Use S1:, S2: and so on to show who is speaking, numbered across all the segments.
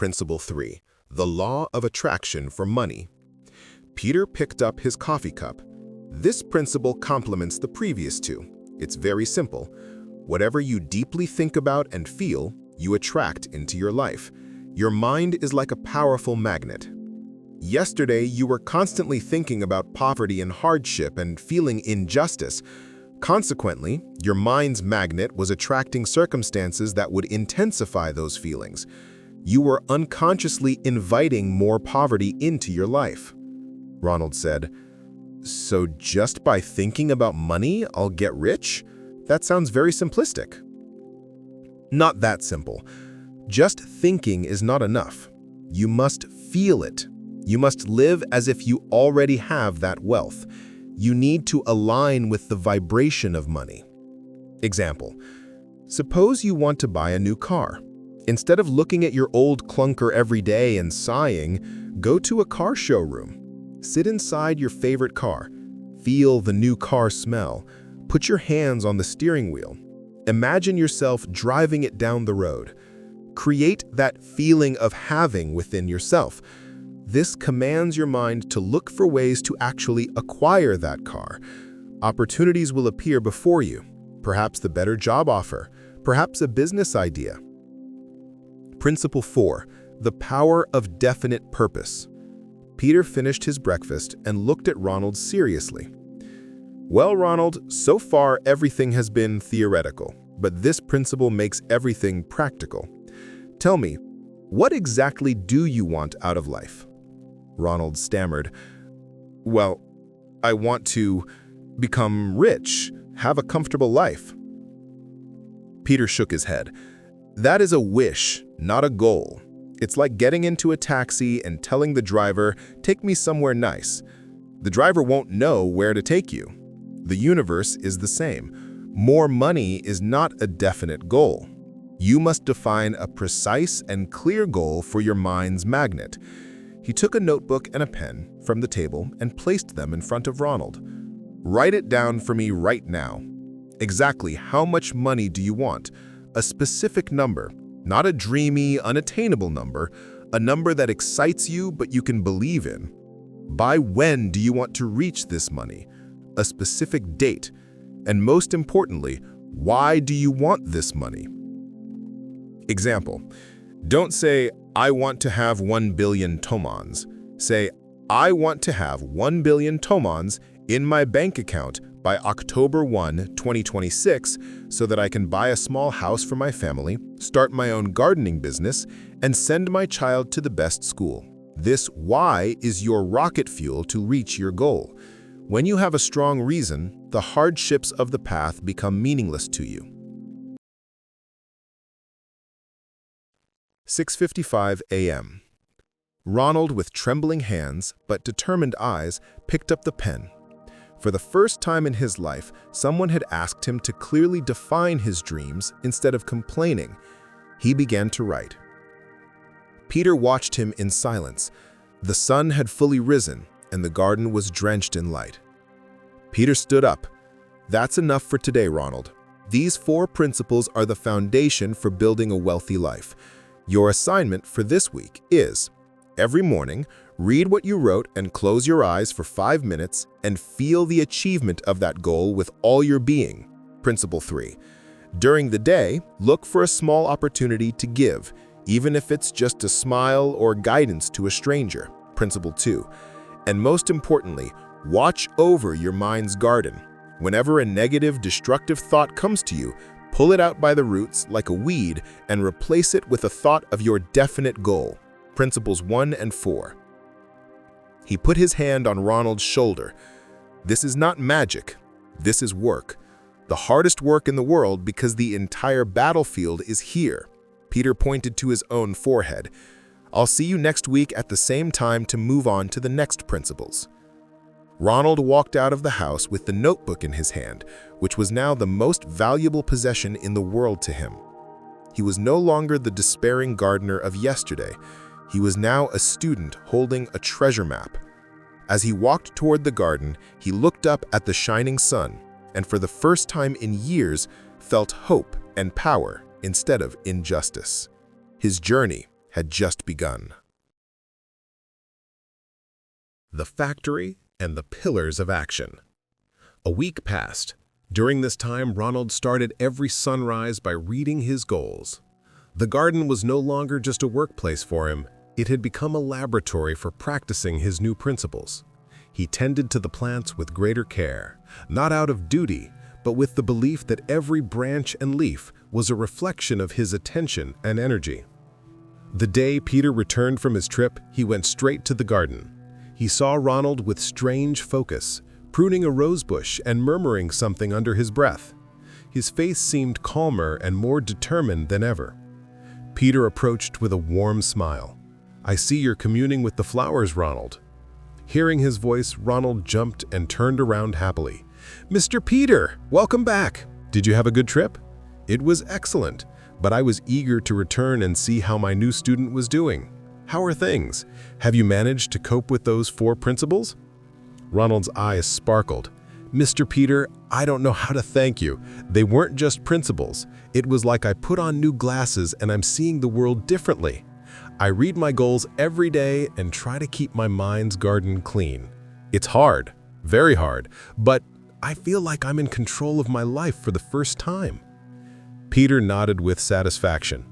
S1: Principle 3. The Law of Attraction for Money. Peter picked up his coffee cup. This principle complements the previous two. It's very simple. Whatever you deeply think about and feel, you attract into your life. Your mind is like a powerful magnet. Yesterday, you were constantly thinking about poverty and hardship and feeling injustice. Consequently, your mind's magnet was attracting circumstances that would intensify those feelings. You were unconsciously inviting more poverty into your life. Ronald said, "So just by thinking about money, I'll get rich? That sounds very simplistic." Not that simple. Just thinking is not enough. You must feel it. You must live as if you already have that wealth. You need to align with the vibration of money. Example, suppose you want to buy a new car. Instead of looking at your old clunker every day and sighing, go to a car showroom. Sit inside your favorite car. Feel the new car smell. Put your hands on the steering wheel. Imagine yourself driving it down the road. Create that feeling of having within yourself. This commands your mind to look for ways to actually acquire that car. Opportunities will appear before you, perhaps the better job offer, perhaps a business idea. Principle 4. The Power of Definite Purpose. Peter finished his breakfast and looked at Ronald seriously. "Well, Ronald, so far everything has been theoretical, but this principle makes everything practical. Tell me, what exactly do you want out of life?" Ronald stammered, "Well, I want to become rich, have a comfortable life." Peter shook his head. "That is a wish, not a goal. It's like getting into a taxi and telling the driver, 'Take me somewhere nice.' The driver won't know where to take you. The universe is the same. More money is not a definite goal. You must define a precise and clear goal for your mind's magnet." He took a notebook and a pen from the table and placed them in front of Ronald. "Write it down for me right now. Exactly how much money do you want? A specific number, not a dreamy, unattainable number, a number that excites you but you can believe in. By when do you want to reach this money? A specific date. And most importantly, why do you want this money?" Example, don't say, "I want to have 1 billion tomans." Say, "I want to have 1 billion tomans in my bank account by October 1, 2026, so that I can buy a small house for my family, start my own gardening business, and send my child to the best school." This why is your rocket fuel to reach your goal. When you have a strong reason, the hardships of the path become meaningless to you. 6:55 a.m. Ronald, with trembling hands but determined eyes, picked up the pen. For the first time in his life, someone had asked him to clearly define his dreams instead of complaining. He began to write. Peter watched him in silence. The sun had fully risen, and the garden was drenched in light. Peter stood up. "That's enough for today, Ronald. These 4 principles are the foundation for building a wealthy life. Your assignment for this week is, every morning, read what you wrote and close your eyes for 5 minutes and feel the achievement of that goal with all your being. Principle 3. During the day, look for a small opportunity to give, even if it's just a smile or guidance to a stranger. Principle 2. And most importantly, watch over your mind's garden. Whenever a negative, destructive thought comes to you, pull it out by the roots like a weed and replace it with a thought of your definite goal. Principles 1 and 4. He put his hand on Ronald's shoulder. "This is not magic. This is work. The hardest work in the world because the entire battlefield is here." Peter pointed to his own forehead. "I'll see you next week at the same time to move on to the next principles." Ronald walked out of the house with the notebook in his hand, which was now the most valuable possession in the world to him. He was no longer the despairing gardener of yesterday. He was now a student holding a treasure map. As he walked toward the garden, he looked up at the shining sun, and for the first time in years, felt hope and power instead of injustice. His journey, had just begun. The factory and the pillars of action. A week passed. During this time, Ronald started every sunrise by reading his goals. The garden was no longer just a workplace for him. It had become a laboratory for practicing his new principles. He tended to the plants with greater care, not out of duty, but with the belief that every branch and leaf was a reflection of his attention and energy. The day Peter returned from his trip, he went straight to the garden. He saw Ronald with strange focus, pruning a rosebush and murmuring something under his breath. His face seemed calmer and more determined than ever. Peter approached with a warm smile. "I see you're communing with the flowers, Ronald." Hearing his voice, Ronald jumped and turned around happily. "Mr. Peter, welcome back. Did you have a good trip?" "It was excellent, but I was eager to return and see how my new student was doing. How are things? Have you managed to cope with those 4 principles?" Ronald's eyes sparkled. "Mr. Peter, I don't know how to thank you. They weren't just principles. It was like I put on new glasses and I'm seeing the world differently. I read my goals every day and try to keep my mind's garden clean. It's hard, very hard, but I feel like I'm in control of my life for the first time." Peter nodded with satisfaction.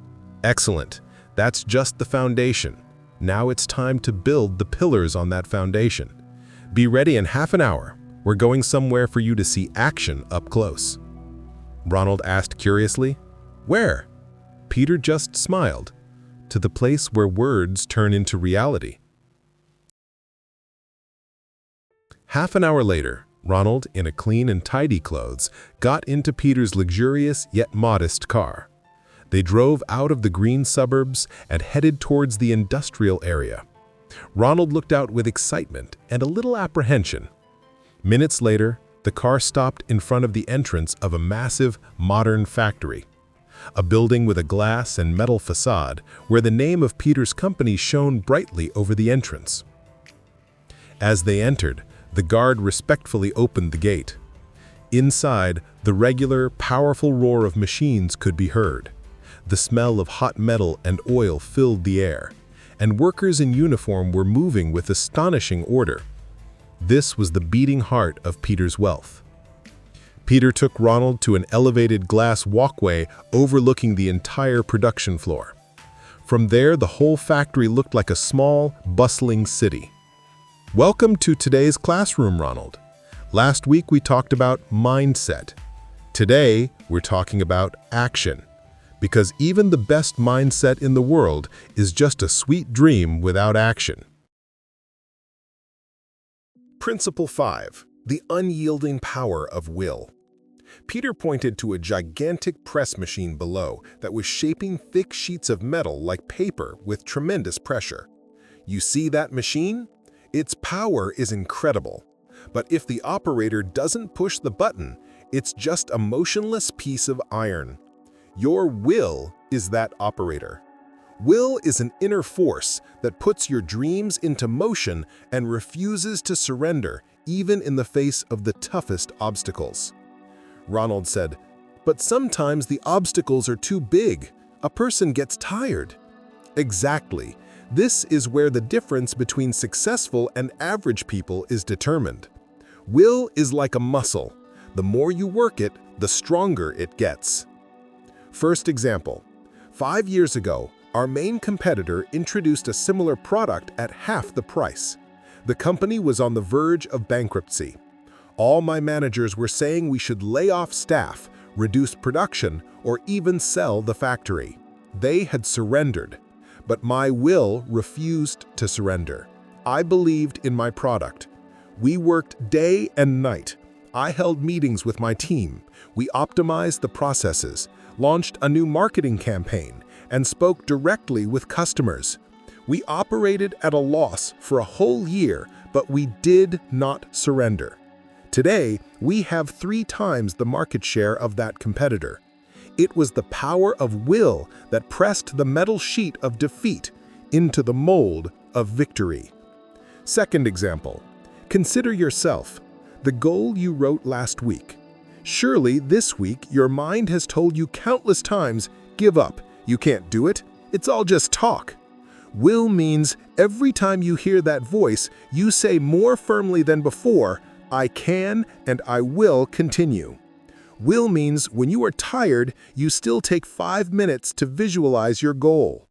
S1: "Excellent. That's just the foundation. Now it's time to build the pillars on that foundation. Be ready in half an hour. We're going somewhere for you to see action up close." Ronald asked curiously, "Where?" Peter just smiled. "To the place where words turn into reality." Half an hour later, Ronald, in a clean and tidy clothes, got into Peter's luxurious yet modest car. They drove out of the green suburbs and headed towards the industrial area. Ronald looked out with excitement and a little apprehension. Minutes later, the car stopped in front of the entrance of a massive, modern factory. A building with a glass and metal facade where the name of Peter's company shone brightly over the entrance. As they entered, the guard respectfully opened the gate. Inside, the regular, powerful roar of machines could be heard. The smell of hot metal and oil filled the air, and workers in uniform were moving with astonishing order. This was the beating heart of Peter's wealth. Peter took Ronald to an elevated glass walkway overlooking the entire production floor. From there, the whole factory looked like a small, bustling city. "Welcome to today's classroom, Ronald. Last week we talked about mindset. Today, we're talking about action. Because even the best mindset in the world is just a sweet dream without action." Principle 5. The unyielding power of will. Peter pointed to a gigantic press machine below that was shaping thick sheets of metal like paper with tremendous pressure. "You see that machine? Its power is incredible. But if the operator doesn't push the button, it's just a motionless piece of iron. Your will is that operator. Will is an inner force that puts your dreams into motion and refuses to surrender, even in the face of the toughest obstacles." Ronald said, "But sometimes the obstacles are too big. A person gets tired." Exactly. This is where the difference between successful and average people is determined. Will is like a muscle. The more you work it, the stronger it gets. First example. 5 years ago, our main competitor introduced a similar product at half the price. The company was on the verge of bankruptcy. All my managers were saying we should lay off staff, reduce production, or even sell the factory. They had surrendered. But my will refused to surrender. I believed in my product. We worked day and night. I held meetings with my team. We optimized the processes, launched a new marketing campaign, and spoke directly with customers. We operated at a loss for a whole year, but we did not surrender. Today, we have 3 times the market share of that competitor. It was the power of will that pressed the metal sheet of defeat into the mold of victory. Second example. Consider yourself, the goal you wrote last week. Surely this week your mind has told you countless times, give up, you can't do it, it's all just talk.
S2: Will means every time you hear that voice, you say more firmly than before, I can and I will continue. Will means when you are tired, you still take 5 minutes to visualize your goal.